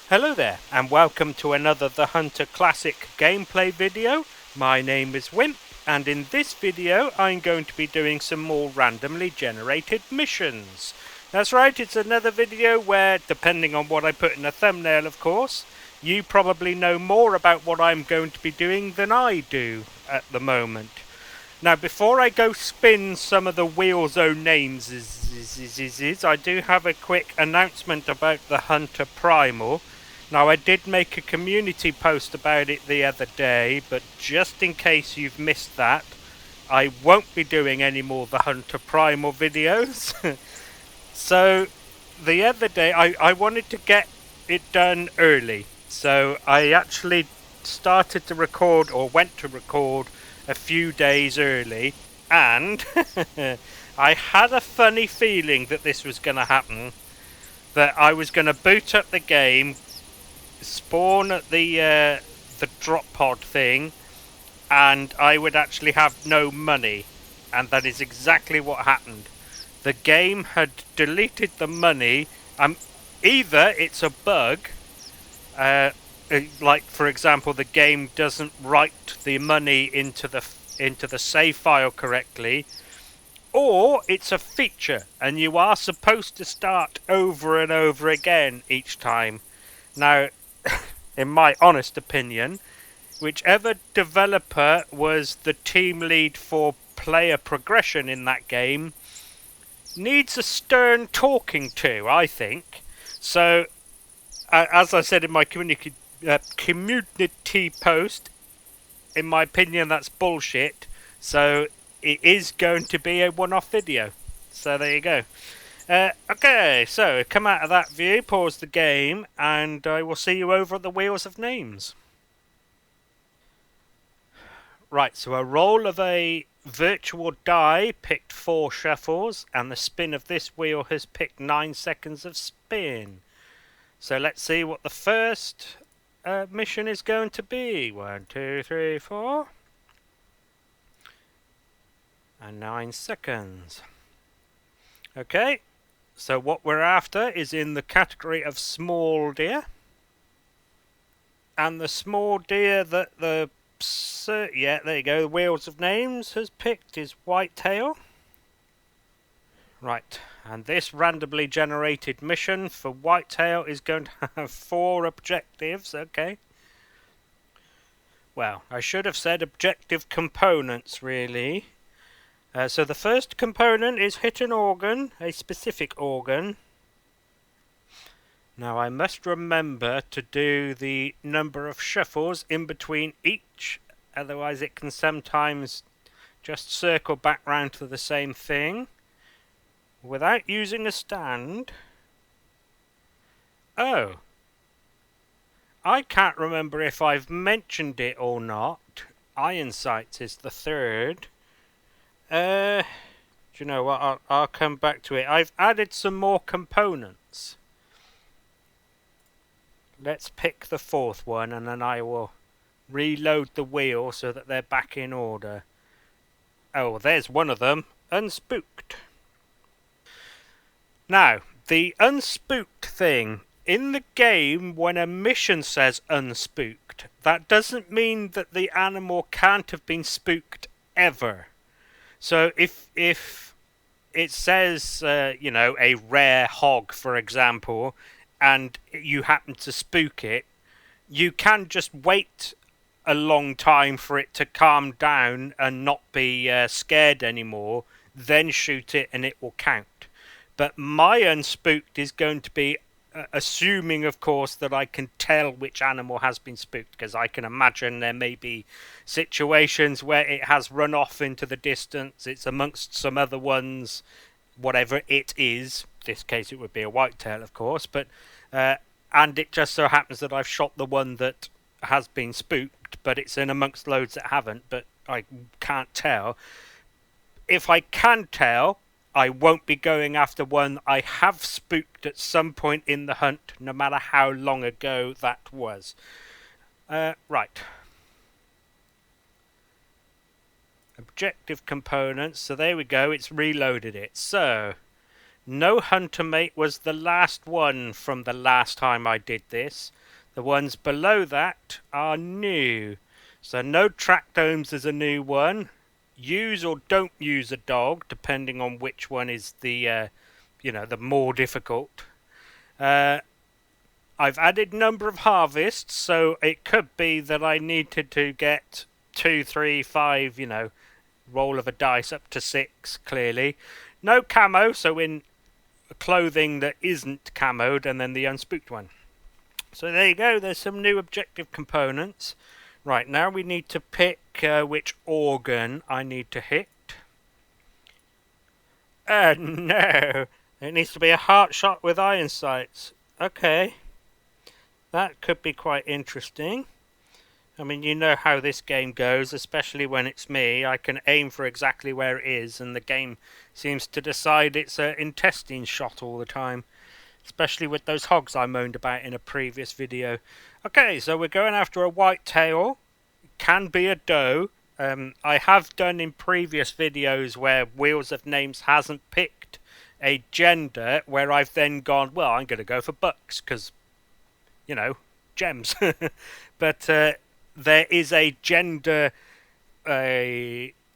Hello there, and welcome to another The Hunter Classic gameplay video. My name is Wimp, and in this video I'm going to be doing some more randomly generated missions. That's right, it's another video where, depending on what I put in the thumbnail of course, you probably know more about what I'm going to be doing than I do at the moment. Now, before I go spin some of the wheel's own names, I do have a quick announcement about the Hunter Primal. Now, I did make a community post about it the other day, but just in case you've missed that, I won't be doing any more the Hunter Primal videos. So, the other day, I wanted to get it done early. So, I actually started to record, or went to record, a few days early, and I had a funny feeling that this was going to happen, that I was going to boot up the game, spawn at the drop pod thing, and I would actually have no money, and that is exactly what happened. The game had deleted the money. Either it's a bug, like for example the game doesn't write the money into the save file correctly, or it's a feature and you are supposed to start over and over again each time. Now, in my honest opinion, whichever developer was the team lead for player progression in that game needs a stern talking to, I think. So, as I said in my community post, in my opinion that's bullshit, so it is going to be a one-off video. So there you go. Okay, so come out of that view, pause the game, and I will see you over at the Wheels of Names. Right, so a roll of a virtual die picked 4 shuffles, and the spin of this wheel has picked 9 seconds of spin. So let's see what the first mission is going to be. 1, 2, 3, 4. And 9 seconds. Okay, so what we're after is in the category of small deer. And the small deer that the yeah, there you go, the Wheels of Names has picked is whitetail. Right, and this randomly generated mission for whitetail is going to have 4 objectives, okay. Well, I should have said objective components, really. So the first component is hit an organ, a specific organ. Now I must remember to do the number of shuffles in between each, otherwise it can sometimes just circle back round to the same thing without using a stand. Oh, I can't remember if I've mentioned it or not. Iron sights is the third. Do you know what? I'll come back to it. I've added some more components. Let's pick the 4th one, and then I will reload the wheel so that they're back in order. Oh, there's one of them. Unspooked. Now, the unspooked thing. In the game, when a mission says unspooked, that doesn't mean that the animal can't have been spooked ever. So if it says, you know, a rare hog, for example, and you happen to spook it, you can just wait a long time for it to calm down and not be scared anymore, then shoot it and it will count. But my unspooked is going to be assuming, of course, that I can tell which animal has been spooked, because I can imagine there may be situations where it has run off into the distance, it's amongst some other ones, whatever it is. In this case it would be a whitetail, of course, but and it just so happens that I've shot the one that has been spooked, but it's in amongst loads that haven't, but I can't tell. If I can tell, I won't be going after one I have spooked at some point in the hunt, no matter how long ago that was. Right. Objective components, so there we go, it's reloaded it. So, No Hunter Mate was the last one from the last time I did this. The ones below that are new. So no track domes is a new one. Use or don't use a dog, depending on which one is the, the more difficult. I've added number of harvests, so it could be that I needed to get 2, 3, 5, roll of a dice up to 6, clearly. No camo, so in clothing that isn't camoed, and then the unspooked one. So there you go, there's some new objective components. Right, now we need to pick which organ I need to hit. No, it needs to be a heart shot with iron sights. Okay, that could be quite interesting. I mean, you know how this game goes, especially when it's me. I can aim for exactly where it is, and the game seems to decide it's an intestine shot all the time. Especially with those hogs I moaned about in a previous video. Okay, so we're going after a whitetail. Can be a doe. I have done in previous videos where Wheels of Names hasn't picked a gender, where I've then gone, well, I'm going to go for bucks, because, gems. But there is a gender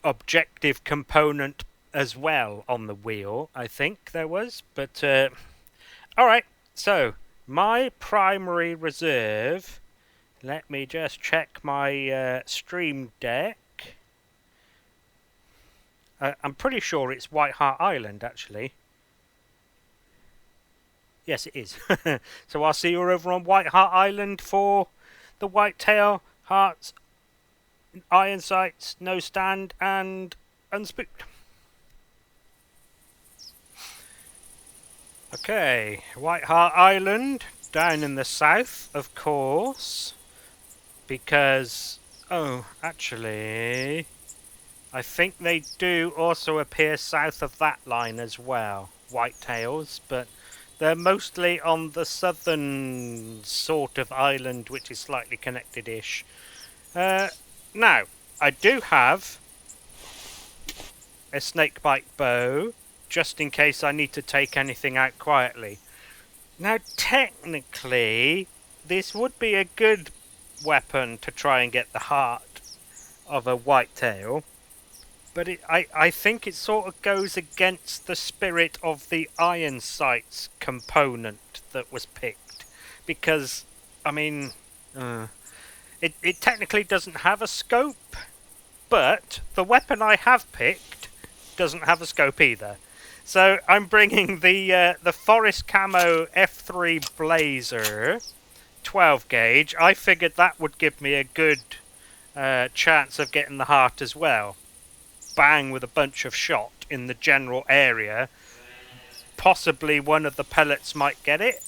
objective component as well on the wheel, I think there was. But, alright, so, my primary reserve, let me just check my stream deck. I'm pretty sure it's Whitehart Island, actually. Yes, it is. So I'll see you over on Whitehart Island for the whitetail, hearts, iron sights, no stand, and unspooked. Okay, Whitehart Island, down in the south, of course. Because, oh, actually, I think they do also appear south of that line as well, whitetails, but they're mostly on the southern sort of island, which is slightly connected-ish. Now, I do have a snakebite bow, just in case I need to take anything out quietly. Now, technically, this would be a good weapon to try and get the heart of a whitetail, but I think it sort of goes against the spirit of the iron sights component that was picked, because, I mean, it technically doesn't have a scope, but the weapon I have picked doesn't have a scope either. So I'm bringing the Forest Camo F3 Blazer 12 gauge. I figured that would give me a good chance of getting the heart as well. Bang with a bunch of shot in the general area. Possibly one of the pellets might get it.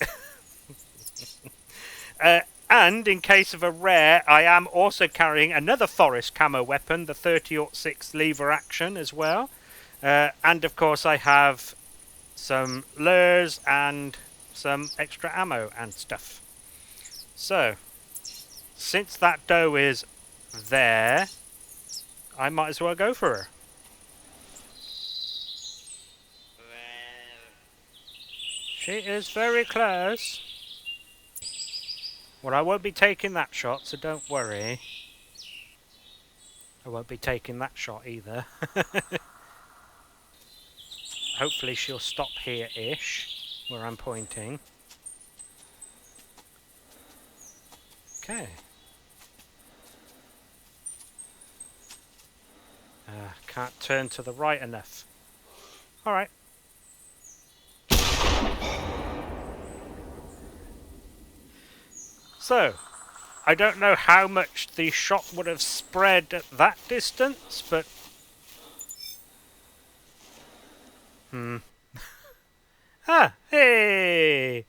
And in case of a rare, I am also carrying another Forest Camo weapon, the 30-06 lever action as well. And of course I have some lures and some extra ammo and stuff. So, since that doe is there, I might as well go for her. She is very close. Well, I won't be taking that shot, so don't worry. I won't be taking that shot either. Hopefully she'll stop here-ish, where I'm pointing. Okay. Can't turn to the right enough. Alright. So, I don't know how much the shot would have spread at that distance, but... Ah, hey!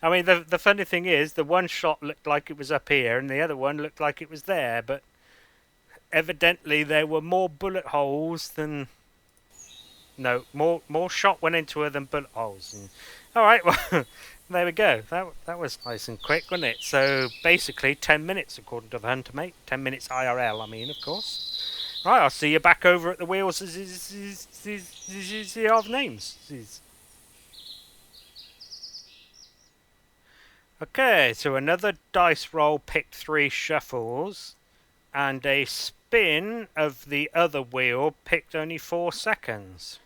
I mean, the funny thing is, the one shot looked like it was up here, and the other one looked like it was there, but evidently there were more bullet holes than... No, more shot went into her than bullet holes. And... Alright, well, there we go. That was nice and quick, wasn't it? So, basically, 10 minutes, according to the Hunter Mate. 10 minutes IRL, I mean, of course. Right, I'll see you back over at the wheels of names. Okay, so another dice roll picked 3 shuffles, and a spin of the other wheel picked only 4 seconds.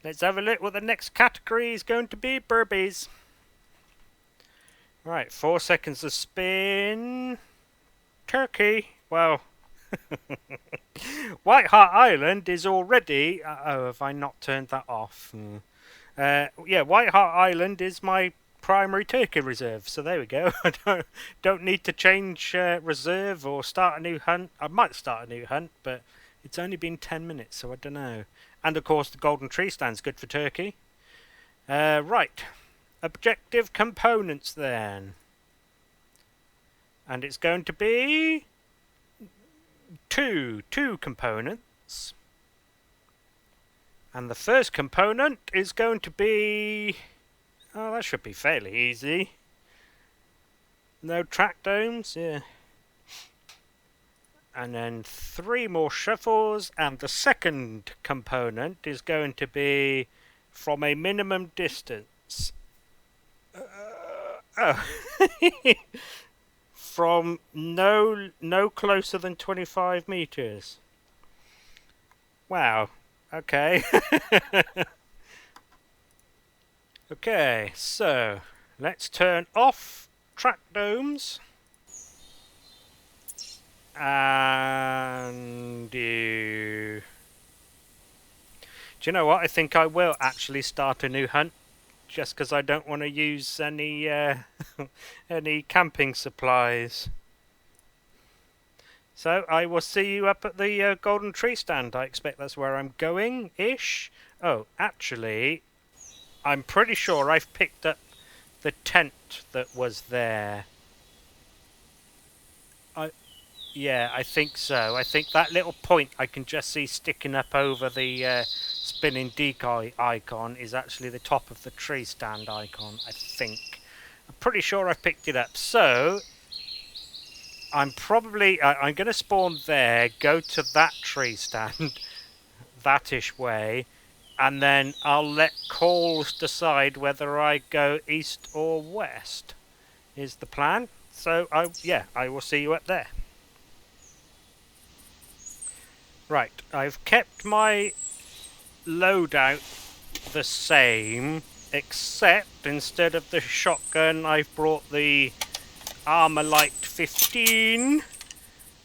Let's have a look what the next category is going to be, Burbies. Right, 4 seconds of spin. Turkey. Well, Whitehart Island is already... oh, have I not turned that off? Yeah, Whitehart Island is my primary turkey reserve, so there we go. I don't need to change reserve or start a new hunt. I might start a new hunt, but it's only been 10 minutes, so I don't know. And of course the golden tree stand's good for turkey. Right, objective components then. And it's going to be two components. And the first component is going to be... oh, that should be fairly easy. No track domes, yeah. And then 3 more shuffles, and the second component is going to be from a minimum distance. From no closer than 25 meters. Wow. Okay. Okay, so let's turn off track domes. And do you know what? I think I will actually start a new hunt, just because I don't want to use any any camping supplies. So I will see you up at the golden tree stand. I expect that's where I'm going-ish. Oh, actually, I'm pretty sure I've picked up the tent that was there. Yeah, I think so. I think that little point I can just see sticking up over the spinning decoy icon is actually the top of the tree stand icon, I think. I'm pretty sure I've picked it up. So, I'm probably... I'm going to spawn there, go to that tree stand, that-ish way, and then I'll let calls decide whether I go east or west, is the plan. So, I will see you up there. Right, I've kept my loadout the same, except instead of the shotgun, I've brought the Armalite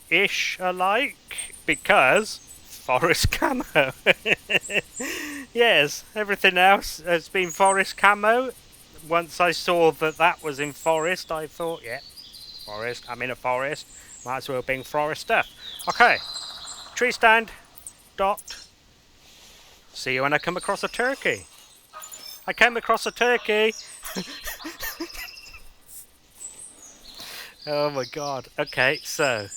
15-ish alike, because forest camo. Yes, everything else has been forest camo. Once I saw that that was in forest, I thought, yeah, forest, I'm in a forest, might as well bring forest stuff. Okay. Tree stand. Dot. See you when I come across a turkey. I came across a turkey. Oh my god. Okay, so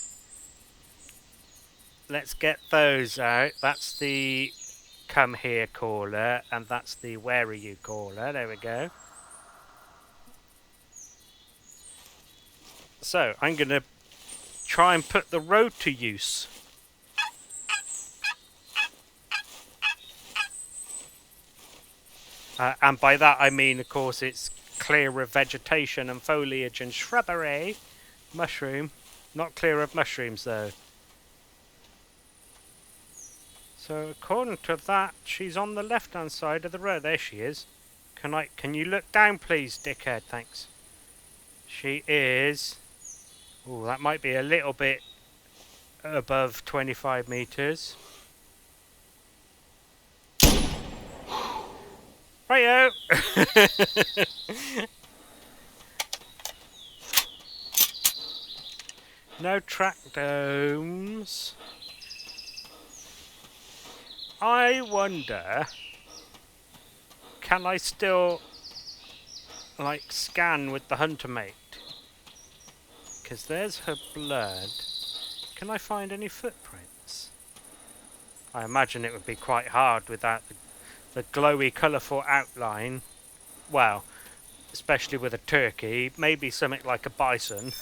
let's get those out. That's the come here caller, and that's the where are you caller. There we go. So I'm going to try and put the road to use. And by that I mean, of course, it's clear of vegetation and foliage and shrubbery. Mushroom. Not clear of mushrooms, though. So, according to that, she's on the left-hand side of the road. There she is. Can you look down, please, dickhead? Thanks. She is... ooh, that might be a little bit above 25 meters. Hiyo! No track domes. I wonder, can I still, like, scan with the hunter mate? Because there's her blood. Can I find any footprints? I imagine it would be quite hard without the glowy, colourful outline. Well, especially with a turkey. Maybe something like a bison.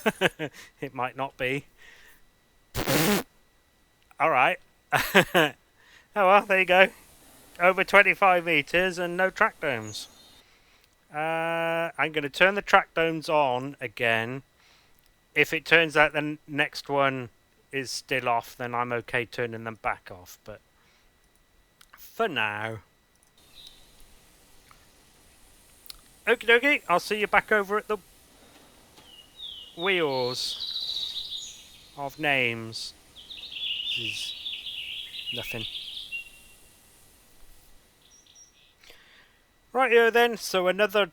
It might not be. Alright. Oh well, there you go. Over 25 meters and no track domes. I'm I'm going to turn the track domes on again. If it turns out the next one is still off, then I'm okay turning them back off. But for now... Okie dokie, I'll see you back over at the wheels of names. This is nothing. Rightio then, so another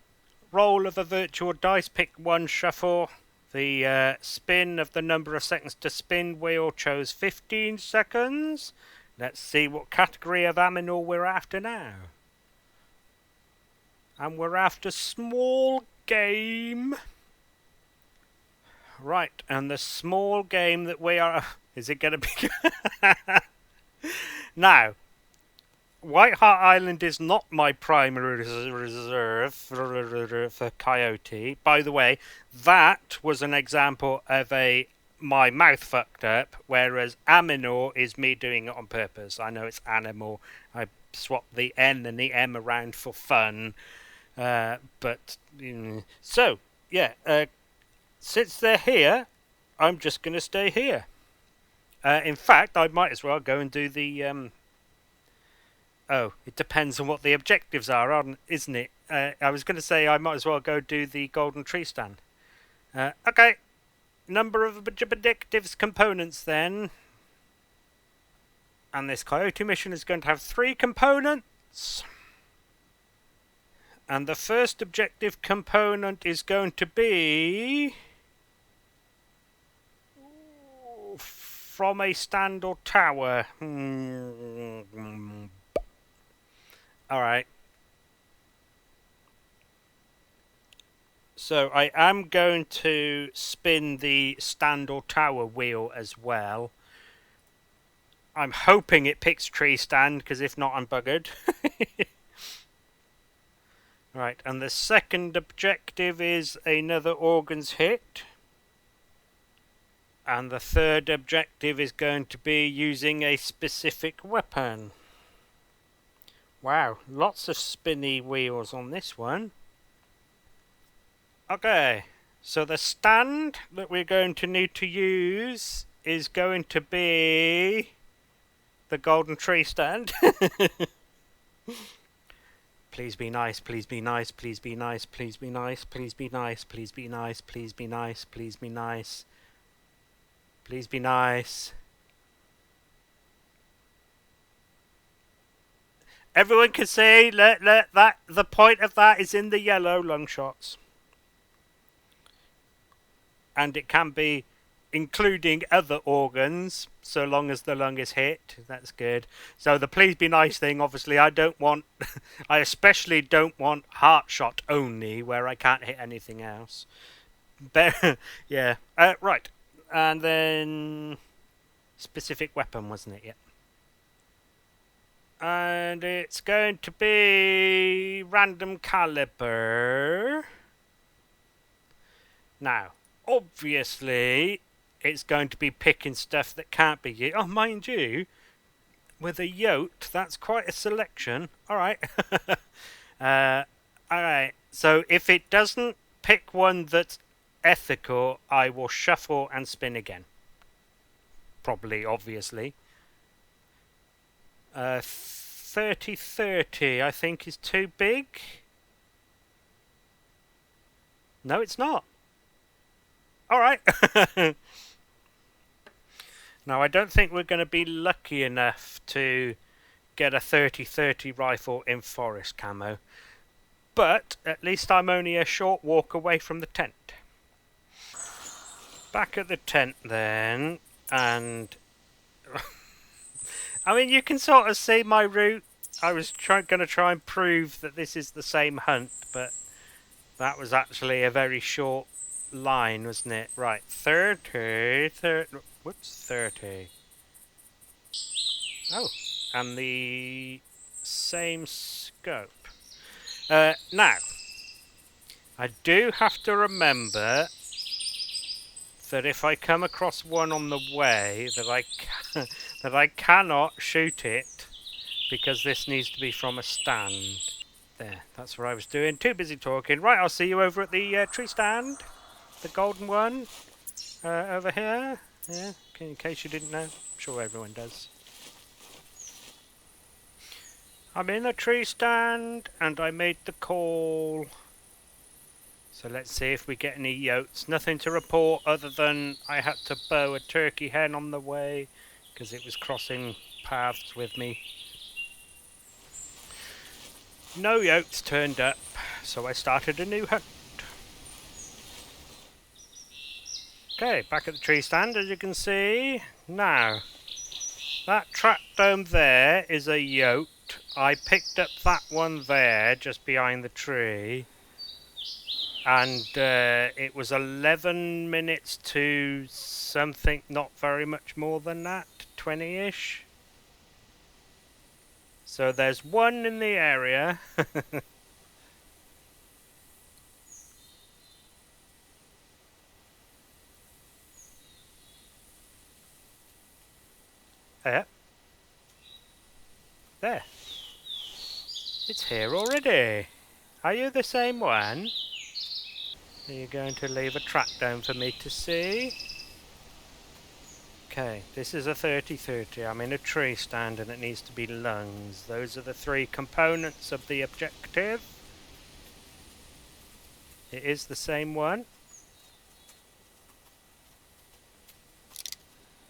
roll of a virtual dice. Pick one, shuffle. The spin of the number of seconds to spin wheel chose 15 seconds. Let's see what category of aminor we're after now. And we're after small game. Right, and the small game that we are... Is it going to be... Now, Whitehart Island is not my primary reserve for Coyote. By the way, that was an example of my mouth fucked up, whereas Aminor is me doing it on purpose. I know it's animal. I swapped the N and the M around for fun. So, yeah, since they're here, I'm just going to stay here. In fact, I might as well go and do the... Oh, it depends on what the objectives are, isn't it? I was going to say I might as well go do the golden tree stand. Okay, number of objectives components then. And this Coyote mission is going to have 3 components. And the first objective component is going to be... from a stand or tower. Alright. So I am going to spin the stand or tower wheel as well. I'm hoping it picks tree stand, because if not, I'm buggered. Right, and the second objective is another organs hit. And the third objective is going to be using a specific weapon. Wow, lots of spinny wheels on this one. Okay, so the stand that we're going to need to use is going to be the golden tree stand. Please be nice, please be nice, please be nice, please be nice, please be nice, please be nice, please be nice, please be nice. Please be nice. Everyone can see that the point of that is in the yellow lung shots. And it can be including other organs, so long as the lung is hit. That's good. So the please be nice thing, obviously, I don't want... I especially don't want heart shot only, where I can't hit anything else. But, yeah. Right. And then... specific weapon, wasn't it? Yeah. And it's going to be... random caliber. Now, obviously... it's going to be picking stuff that can't be used. Oh, mind you, with a yote, that's quite a selection. Alright. Alright, so if it doesn't pick one that's ethical, I will shuffle and spin again. Probably, obviously. 30-30, I think, is too big. No, it's not. Alright. Now, I don't think we're going to be lucky enough to get a 30-30 rifle in forest camo. But at least I'm only a short walk away from the tent. Back at the tent then, and... I mean, you can sort of see my route. I was going to try and prove that this is the same hunt, but that was actually a very short line, wasn't it? Right, 30... Whoops, 30. Oh, and the same scope. Now, I do have to remember that if I come across one on the way, that I cannot shoot it, because this needs to be from a stand. There, that's what I was doing. Too busy talking. Right, I'll see you over at the tree stand. The golden one. Over here. Yeah, in case you didn't know. I'm sure everyone does. I'm in a tree stand, and I made the call. So let's see if we get any yotes. Nothing to report other than I had to bow a turkey hen on the way because it was crossing paths with me. No yotes turned up, so I started a new hunt. Okay, back at the tree stand, as you can see. Now, that trap dome there is a yote. I picked up that one there, just behind the tree. And it was 11 minutes to something, not very much more than that, 20-ish. So there's one in the area. There. There. It's here already. Are you the same one? Are you going to leave a track down for me to see? Okay, this is a 30-30. I'm in a tree stand and it needs to be lungs. Those are the 3 components of the objective. It is the same one.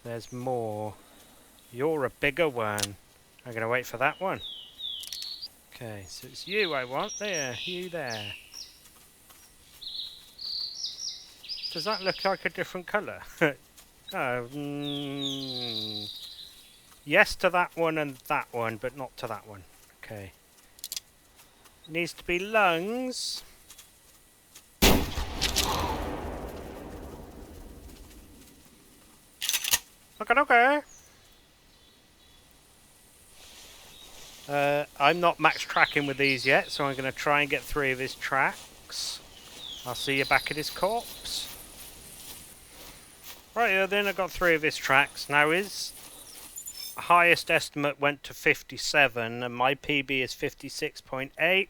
There's more. You're a bigger one. I'm going to wait for that one. Okay, so it's you I want. There, you there. Does that look like a different colour? Oh, yes to that one and that one, but not to that one. Okay. Needs to be lungs. Okay. I'm not max tracking with these yet, so I'm going to try and get 3 of his tracks. I'll see you back at his corpse. Right, then I got 3 of his tracks. Now his highest estimate went to 57, and my PB is 56.8.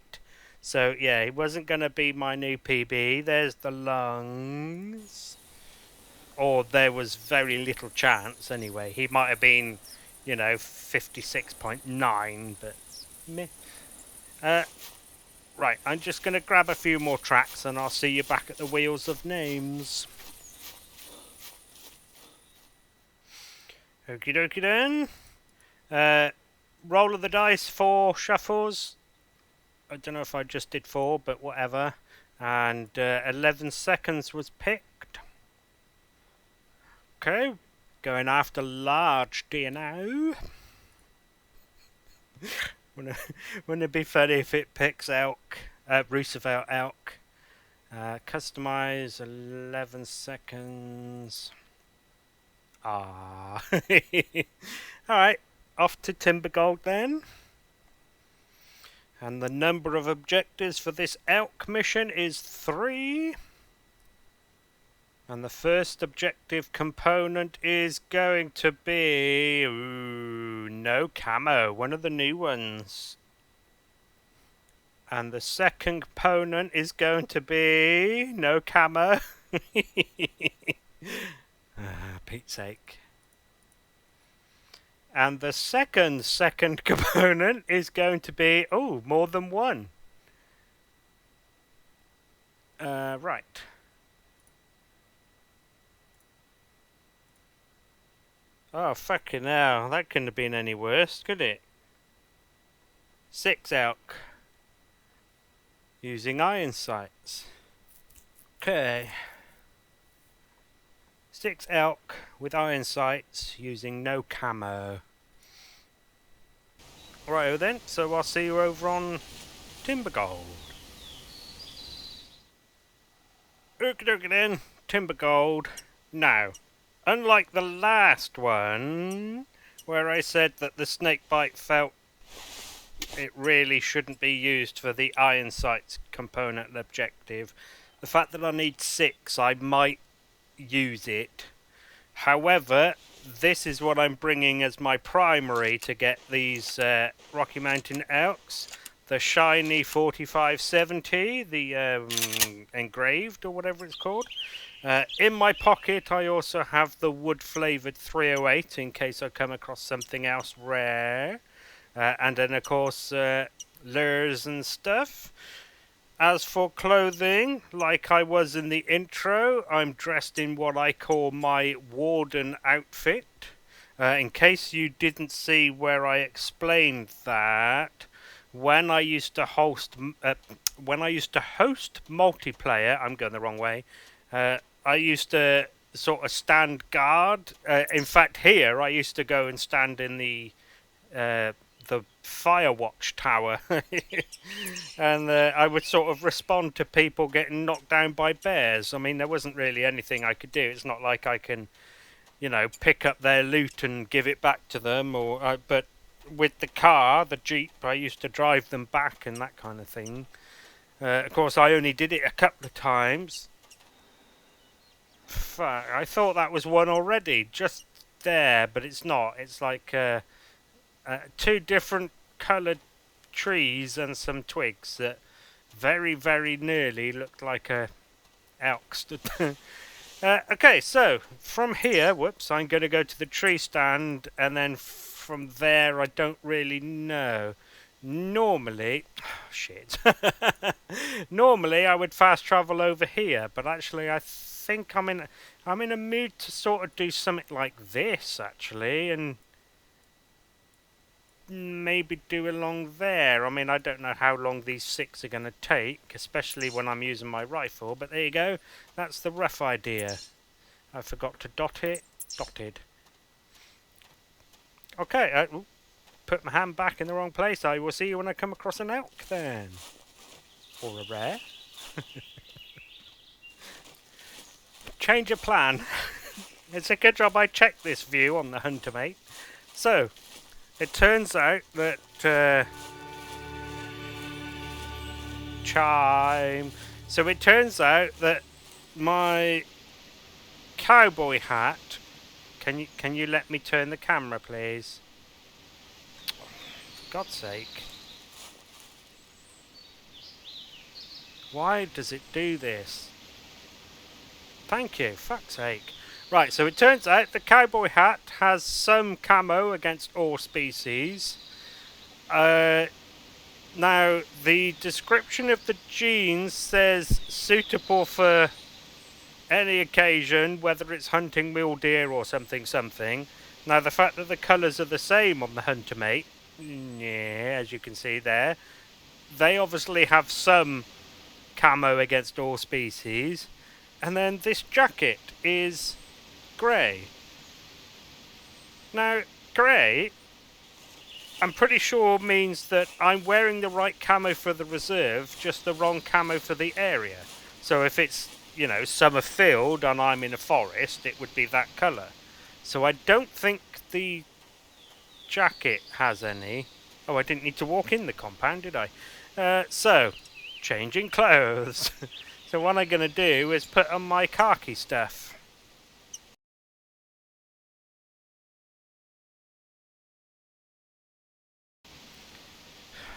So yeah, he wasn't going to be my new PB. There's the lungs. Or there was very little chance anyway. He might have been, you know, 56.9, but meh. Right, I'm just going to grab a few more tracks and I'll see you back at the Wheels of Names. Okie dokie then. Roll of the dice 4 shuffles. I don't know if I just did 4, but whatever. And 11 seconds was picked. Okay, going after large DNA. Wouldn't it be funny if it picks elk, Roosevelt elk? Customize 11 seconds. Ah. Alright, off to Timbergold then. And the number of objectives for this elk mission is 3. And the first objective component is going to be... Ooh, no camo, one of the new ones. And the second component is going to be... no camo. Pete's sake. And the second component is going to be... oh, more than one. Right. Oh, fucking hell. That couldn't have been any worse, could it? 6 elk. Using iron sights. Okay. 6 elk with iron sights using no camo. Righto then, so I'll see you over on Timbergold. Okie dokie then, Timbergold. Now, unlike the last one, where I said that the snakebite felt it really shouldn't be used for the iron sights component objective, the fact that I need 6, I might use it. However, this is what I'm bringing as my primary to get these Rocky Mountain elks. the shiny 4570, the engraved or whatever it's called. In my pocket I also have the wood flavoured 308 in case I come across something else rare. And then of course lures and stuff. As for clothing, like I was in the intro, I'm dressed in what I call my Warden outfit. In case you didn't see where I explained that, when I used to host multiplayer, I'm going the wrong way. I used to sort of stand guard. In fact, here I used to go and stand in the Firewatch tower, and I would sort of respond to people getting knocked down by bears. I mean, there wasn't really anything I could do. It's not like I can, you know, pick up their loot and give it back to them, or but with the car, the Jeep, I used to drive them back and that kind of thing. Of course, I only did it a couple of times. Fuck, I thought that was one already, just there, but it's not. It's like two different coloured trees and some twigs that very, very nearly looked like a elk stood there. Okay, so from here, whoops, I'm going to go to the tree stand, and then from there I don't really know. Normally, shit. Normally I would fast travel over here, but actually I think I'm in a mood to sort of do something like this actually, and maybe do along there. I mean, I don't know how long these 6 are going to take, especially when I'm using my rifle, but there you go. That's the rough idea. I forgot to dot it. Dotted. Okay, put my hand back in the wrong place. I will see you when I come across an elk then. Or a rare. Change of plan. It's a good job I checked this view on the Hunter, mate. So, it turns out that chime. So it turns out that my cowboy hat. Can you let me turn the camera, please? For God's sake! Why does it do this? Thank you. Fuck's sake. Right, so it turns out the cowboy hat has some camo against all species. Now, the description of the jeans says suitable for any occasion, whether it's hunting mule deer or something. Now, the fact that the colours are the same on the Hunter mate, yeah, as you can see there, they obviously have some camo against all species. And then this jacket is grey. Now, grey, I'm pretty sure means that I'm wearing the right camo for the reserve, just the wrong camo for the area. So if it's, you know, summer field and I'm in a forest, it would be that colour. So I don't think the jacket has any. Oh, I didn't need to walk in the compound, did I? So, changing clothes. So what I'm going to do is put on my khaki stuff.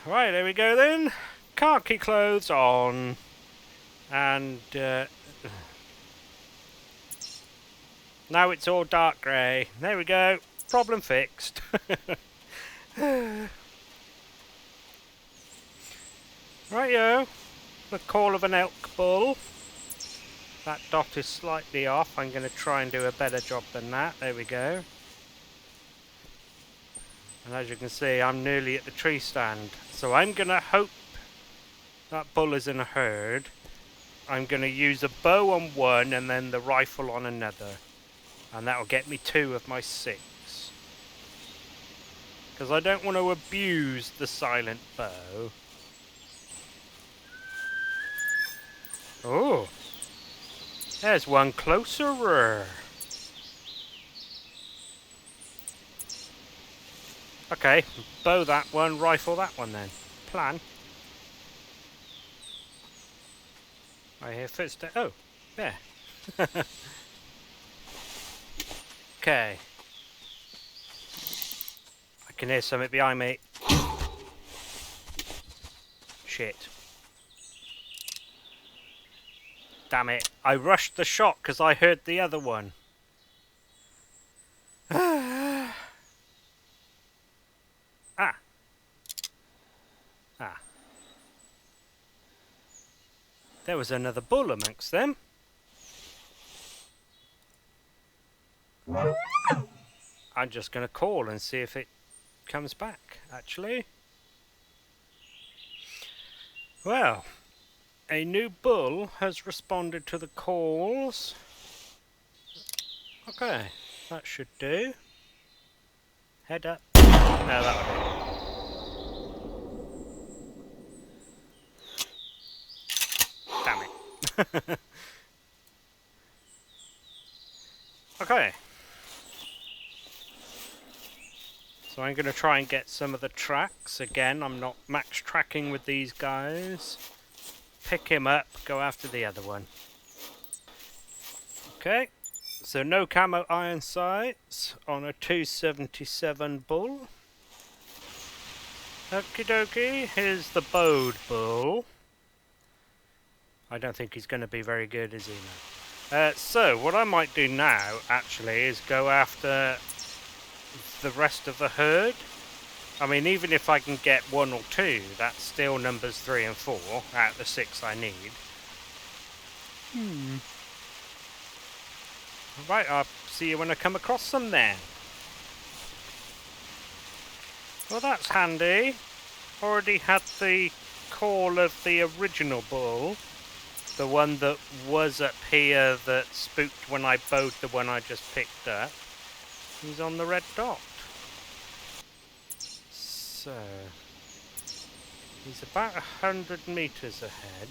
Right, there we go then. Khaki clothes on. And now it's all dark grey. There we go. Problem fixed. Rightio. The call of an elk bull. That dot is slightly off. I'm going to try and do a better job than that. There we go. And as you can see, I'm nearly at the tree stand. So I'm going to hope that bull is in a herd. I'm going to use a bow on one and then the rifle on another. And that will get me 2 of my 6. Because I don't want to abuse the silent bow. Oh, there's one closer. Okay, bow that one, rifle that one then. Plan. I hear footsteps. Oh, there. Okay. I can hear something behind me. shit. Damn it. I rushed the shot because I heard the other one. Ah. Ah. There was another bull amongst them. I'm just going to call and see if it comes back, actually. Well, a new bull has responded to the calls. Okay, that should do. Head up. No, that'll do. Damn it. Okay. So I'm going to try and get some of the tracks. Again, I'm not max tracking with these guys. Pick him up, go after the other one. Okay, so no camo iron sights on a 277 bull. Okie dokie, here's the bowed bull. I don't think he's going to be very good, is he now? So, what I might do now, actually, is go after the rest of the herd. I mean, even if I can get 1 or 2, that's still numbers 3 and 4 out of the 6 I need. Right, I'll see you when I come across them then. Well, that's handy. Already had the call of the original bull. The one that was up here that spooked when I bowed the one I just picked up. He's on the red dot. So, he's about 100 meters ahead,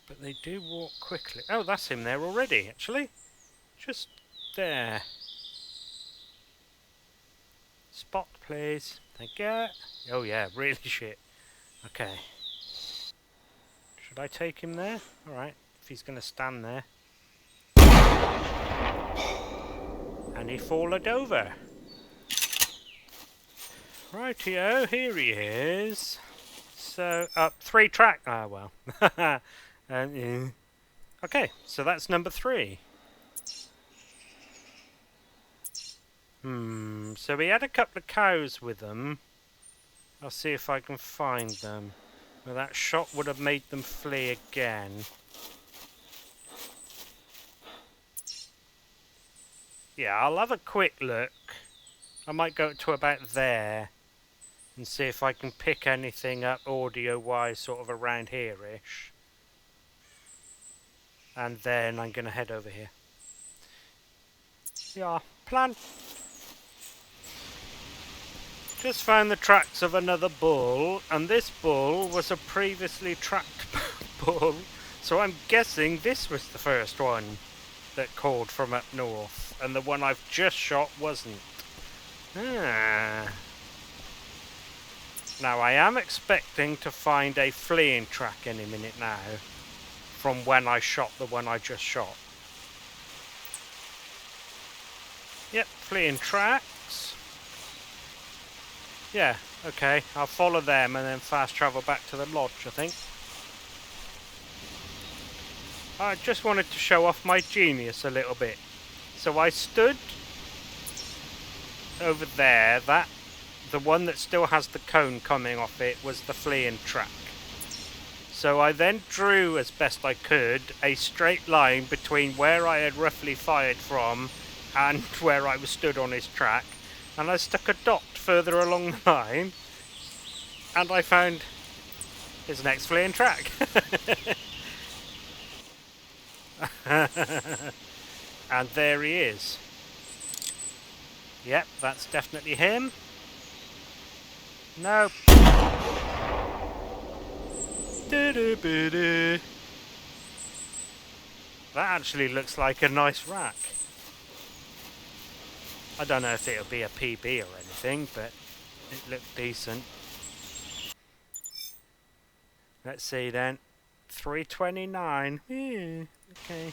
but they do walk quickly. Oh, that's him there already, actually. Just there. Spot, please. Thank you. Oh yeah, really shit. Okay. Should I take him there? Alright, if he's going to stand there. And he followed over. Rightio, here he is. So, up 3 track. Ah, well. Okay, so that's number 3. So we had a couple of cows with them. I'll see if I can find them. Well, that shot would have made them flee again. Yeah, I'll have a quick look. I might go to about there and see if I can pick anything up audio-wise sort of around here-ish. And then I'm going to head over here. Yeah, plan. Just found the tracks of another bull, and this bull was a previously tracked bull, so I'm guessing this was the first one that called from up north, and the one I've just shot wasn't. Ah. Now I am expecting to find a fleeing track any minute now, from when I shot the one I just shot. Yep, fleeing tracks. Yeah, okay, I'll follow them and then fast travel back to the lodge, I think. I just wanted to show off my genius a little bit. So I stood over there, the one that still has the cone coming off it was the fleeing track. So I then drew, as best I could, a straight line between where I had roughly fired from and where I was stood on his track. And I stuck a dot further along the line, and I found his next fleeing track. And there he is. Yep, that's definitely him. Nope. That actually looks like a nice rack. I don't know if it'll be a PB or anything, but it looked decent. Let's see then. 329. Yeah, okay.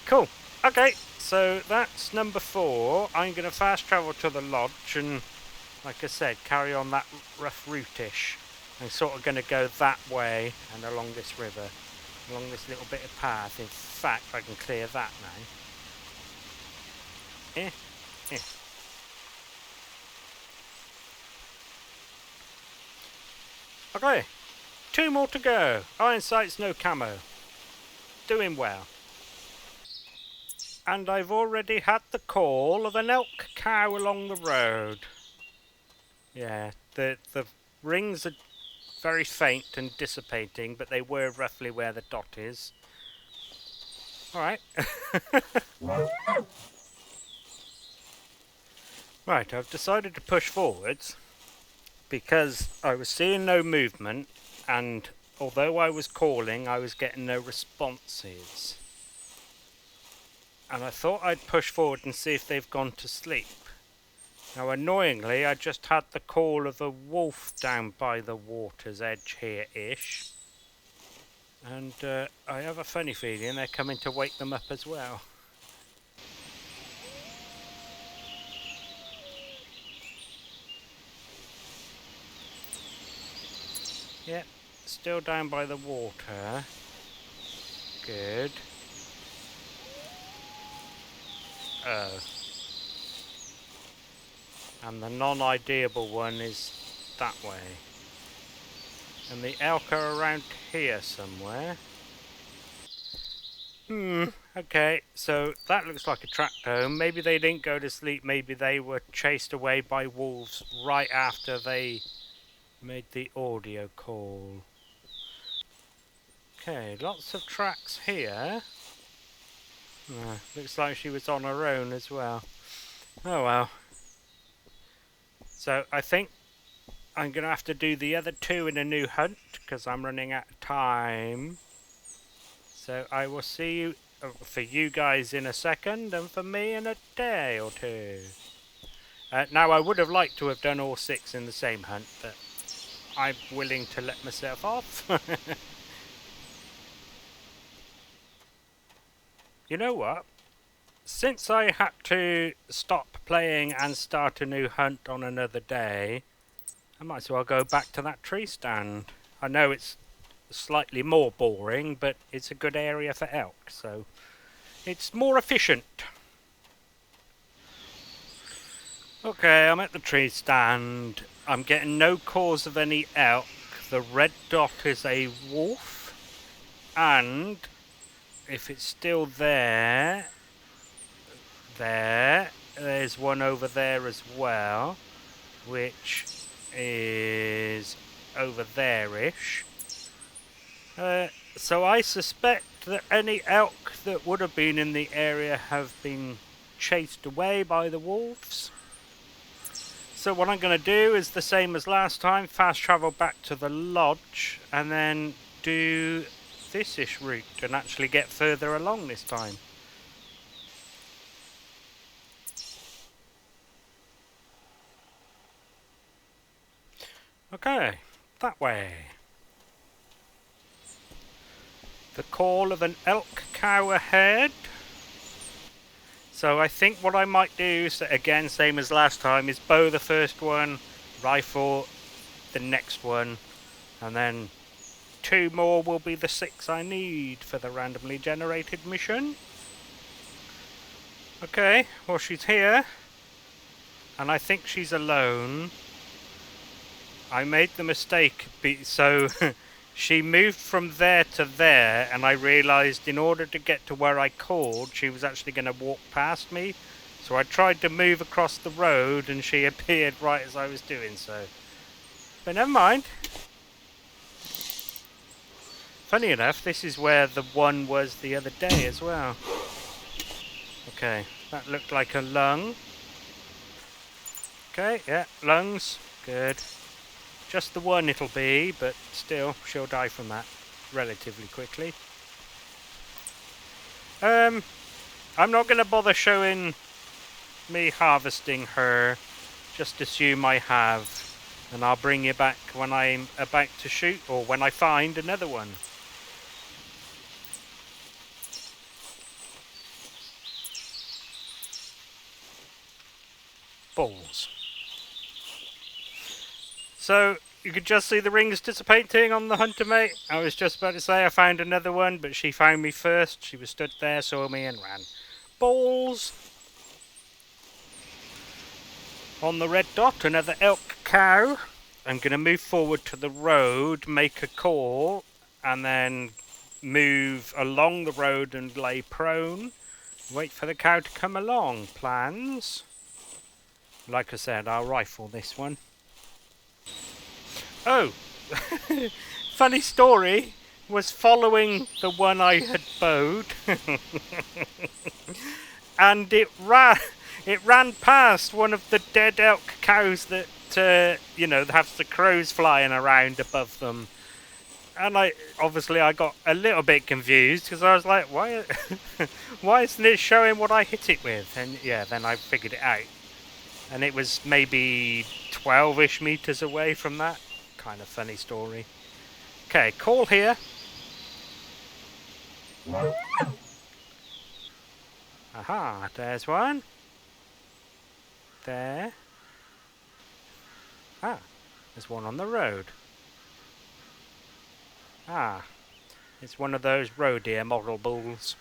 Cool. Okay, so that's number 4. I'm going to fast travel to the lodge and, like I said, carry on that rough route-ish. I'm sort of going to go that way and along this river, along this little bit of path. In fact, I can clear that now. Eh, eh. Okay, 2 more to go. Iron sights, no camo. Doing well. And I've already had the call of an elk cow along the road. Yeah, the rings are very faint and dissipating, but they were roughly where the dot is. Alright. Right, I've decided to push forwards because I was seeing no movement, and although I was calling, I was getting no responses. And I thought I'd push forward and see if they've gone to sleep. Now, annoyingly, I just had the call of a wolf down by the water's edge here-ish. And I have a funny feeling they're coming to wake them up as well. Yep, still down by the water. Good. Oh. And the non-ideable one is that way. And the elk are around here somewhere. Okay, so that looks like a track home. Maybe they didn't go to sleep, maybe they were chased away by wolves right after they made the audio call. Okay, lots of tracks here. Looks like she was on her own as well. Oh well. So I think I'm going to have to do the other 2 in a new hunt because I'm running out of time. So I will see you, for you guys in a second, and for me in a day or 2. Now I would have liked to have done all 6 in the same hunt, but I'm willing to let myself off. You know what? Since I had to stop playing and start a new hunt on another day, I might as well go back to that tree stand. I know it's slightly more boring, but it's a good area for elk, so it's more efficient. Okay, I'm at the tree stand. I'm getting no calls of any elk. The red dot is a wolf, and if it's still there, there's one over there as well, which is over there-ish. So I suspect that any elk that would have been in the area have been chased away by the wolves. So what I'm going to do is the same as last time, fast travel back to the lodge and then do this-ish route and actually get further along this time. Okay, that way. The call of an elk cow ahead. So I think what I might do, so again, same as last time, is bow the first one, rifle the next one, and then 2 more will be the 6 I need for the randomly generated mission. Okay, well she's here, and I think she's alone. I made the mistake, so she moved from there to there, and I realised in order to get to where I called, she was actually going to walk past me. So I tried to move across the road, and she appeared right as I was doing so. But never mind. Funny enough, this is where the one was the other day as well. Okay, that looked like a lung. Okay, yeah, lungs. Good. Just the one it'll be, but still, she'll die from that relatively quickly. I'm not going to bother showing me harvesting her. Just assume I have. And I'll bring you back when I'm about to shoot, or when I find another one. Balls. So, You could just see the rings dissipating on the hunter, mate. I was just about to say I found another one, but she found me first. She was stood there, saw me, and ran. Balls! On the red dot, another elk cow. I'm going to move forward to the road, make a call, and then move along the road and lay prone. Wait for the cow to come along. Plans? Like I said, I'll rifle this one. Oh! Funny story, was following the one I had bowed. And it ran past one of the dead elk cows that, you know, have the crows flying around above them. And I got a little bit confused because I was like, why, why isn't it showing what I hit it with? And yeah, then I figured it out. And it was maybe 12-ish meters away from that. Kind of funny story. Okay, call here. Aha, there's one. There. Ah, there's one on the road. Ah, it's one of those roe deer model bulls.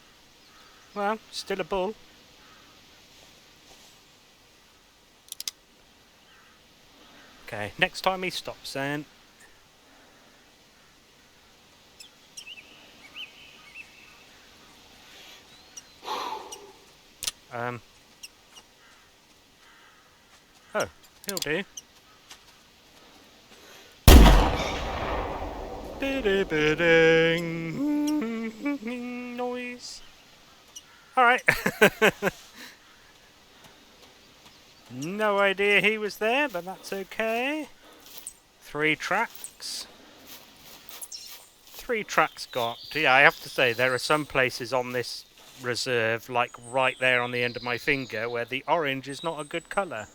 Well, still a bull. Okay, next time he stops then. Oh, he'll do. Noise. Alright. No idea he was there, but that's okay. 3 tracks. 3 tracks got. Yeah, I have to say, there are some places on this reserve, like right there on the end of my finger, where the orange is not a good colour.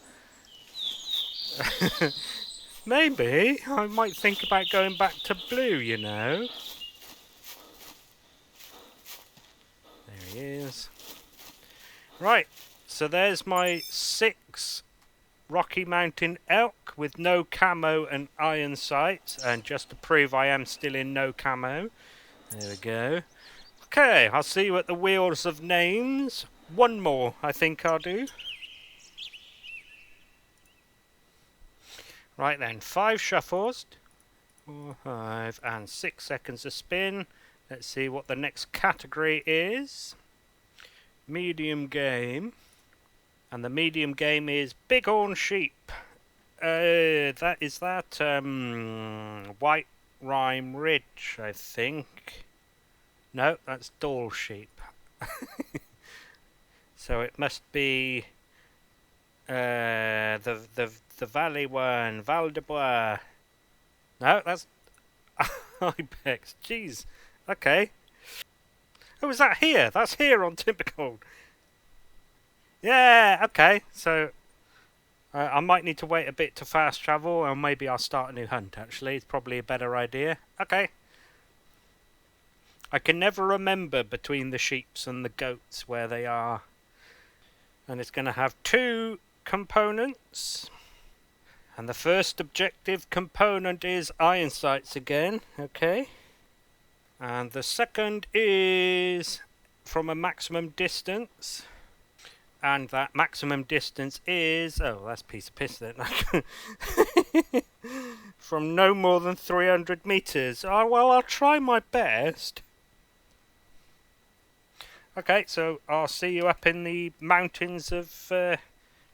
Maybe I might think about going back to blue, you know. There he is. Right, so there's my 6 Rocky Mountain elk with no camo and iron sights, and just to prove I am still in no camo. There we go. Okay, I'll see you at the Wheels of Names. One more, I think I'll do. Right then, 5 shuffles, 4, 5, and 6 seconds of spin. Let's see what the next category is. Medium game. And the medium game is Bighorn Sheep. That is White Rime Ridge, I think. No, that's Doll Sheep. So it must be the Valley one, Val de Bois. No, that's Ibex. Jeez. Okay. Oh, is that here? That's here on Timbergold. Yeah, okay. So I might need to wait a bit to fast travel, or maybe I'll start a new hunt, actually. It's probably a better idea. Okay. I can never remember between the sheeps and the goats where they are. And it's going to have 2 components. And the first objective component is iron sights again. Okay. And the second is from a maximum distance. And that maximum distance is... oh, that's a piece of piss then. From no more than 300 meters. Oh, well, I'll try my best. Okay, so I'll see you up in the mountains of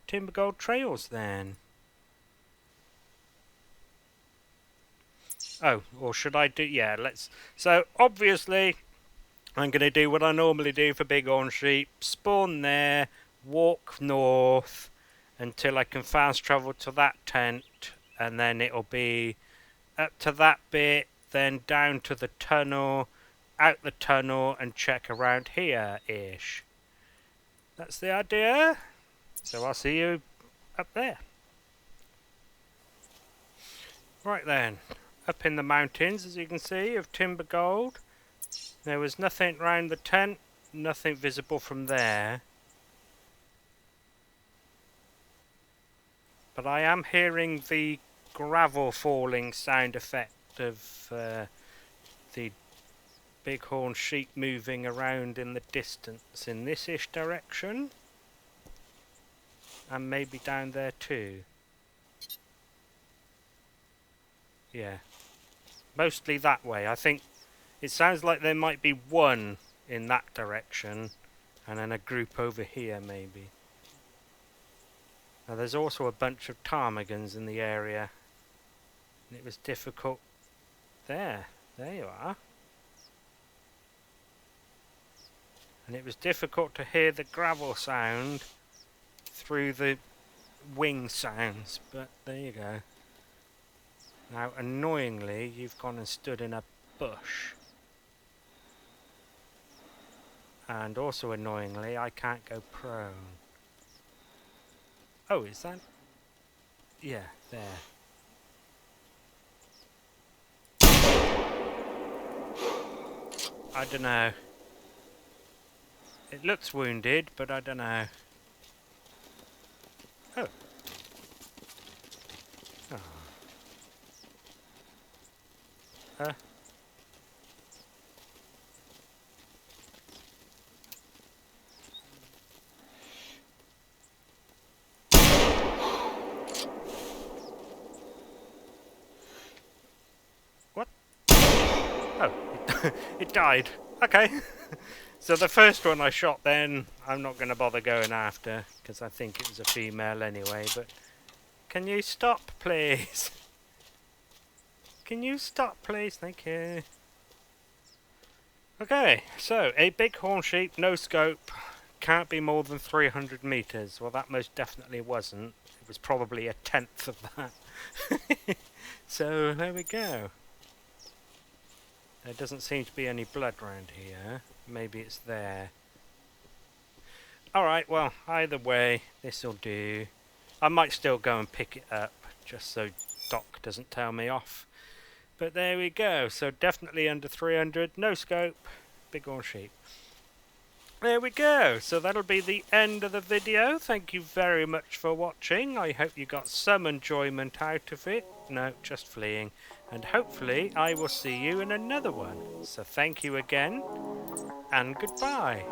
Timbergold Trails then. Oh, or should I do... yeah, let's... so, obviously, I'm going to do what I normally do for Bighorn Sheep. Spawn there, walk north until I can fast travel to that tent, and then it'll be up to that bit, then down to the tunnel, out the tunnel, and check around here-ish. That's the idea. So I'll see you up there. Right then. Up in the mountains, as you can see, of Timbergold. There was nothing round the tent, nothing visible from there. But I am hearing the gravel falling sound effect of the bighorn sheep moving around in the distance in this-ish direction. And maybe down there too. Yeah. Mostly that way. I think it sounds like there might be one in that direction and then a group over here maybe. Now there's also a bunch of ptarmigans in the area. And it was difficult. There you are. And it was difficult to hear the gravel sound through the wing sounds, but there you go. Now annoyingly you've gone and stood in a bush. And also annoyingly I can't go prone. Oh, is that? Yeah, there. I don't know. It looks wounded, but I don't know. Oh. Oh. What? Oh, it died. Okay. So the first one I shot then, I'm not going to bother going after, because I think it was a female anyway, but... Can you stop, please? Can you stop, please? Thank you. Okay, so a bighorn sheep, no scope, can't be more than 300 meters. Well, that most definitely wasn't. It was probably a tenth of that. So, there we go. There doesn't seem to be any blood around here. Maybe it's there. Alright, well, either way, this'll do. I might still go and pick it up, just so Doc doesn't tell me off. But there we go. So definitely under 300, no scope, bighorn sheep. There we go. So that'll be the end of the video. Thank you very much for watching. I hope you got some enjoyment out of it. No, just fleeing. And hopefully I will see you in another one. So thank you again, and goodbye.